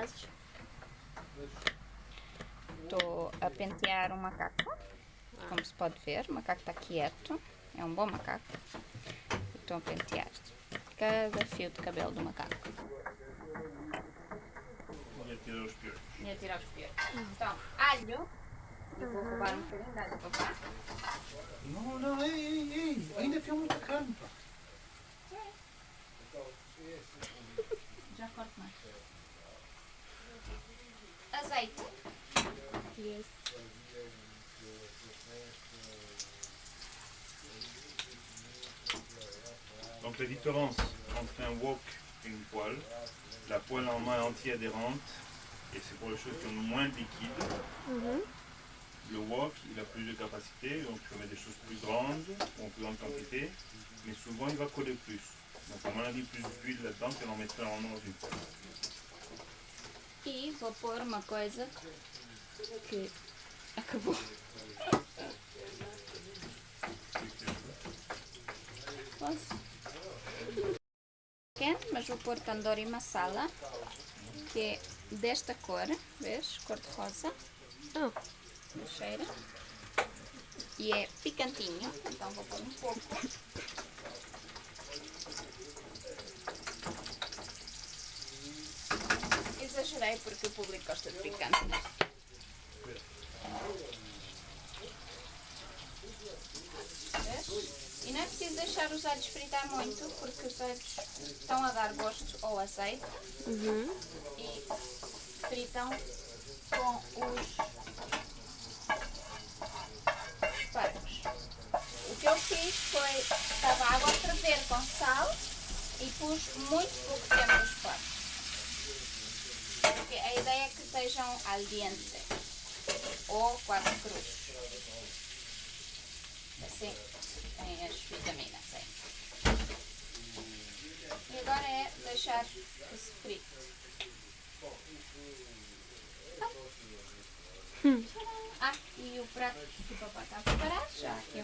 fazes? Estou a pentear um macaco. Como se pode ver, o macaco está quieto. É um bom macaco. Estou a pentear cada fio de cabelo do macaco. E a tirar os piores. E a tirar os piores. Então, alho. Eu vou roubar um bocadinho de alho, papá. Não, não, ei, ainda tem muita carne, pá. Já corto mais. Azeite. Yes. Donc la différence entre un wok et une poêle, la poêle en main est anti-adhérente et c'est pour les choses qui ont moins de liquide. Le wok, il a plus de capacité, donc tu peux mettre des choses plus grandes ou en plus grande quantité, mais souvent il va coller plus. Donc à mon avis, plus d'huile là-dedans qu'elle en mettrait en dans une poêle. E vou pôr uma coisa que acabou. Posso? Quente, mas vou pôr tandoori masala, que é desta cor, vês? Cor de rosa. Oh, Cheira. E é picantinho, então vou pôr um pouco. Exagerei porque o público gosta de picante. Vês? E não é preciso deixar os alhos fritar muito, porque os alhos estão a dar gosto ao azeite e fritam com os espargos. O que eu fiz foi, estava a água a ferver com sal e pus muito pouco tempo os espargos. Porque a ideia é que estejam al dente ou quase crus. Assim tem as vitaminas. E agora é deixar que se frite. E o prato que o papai está a preparar, já aqui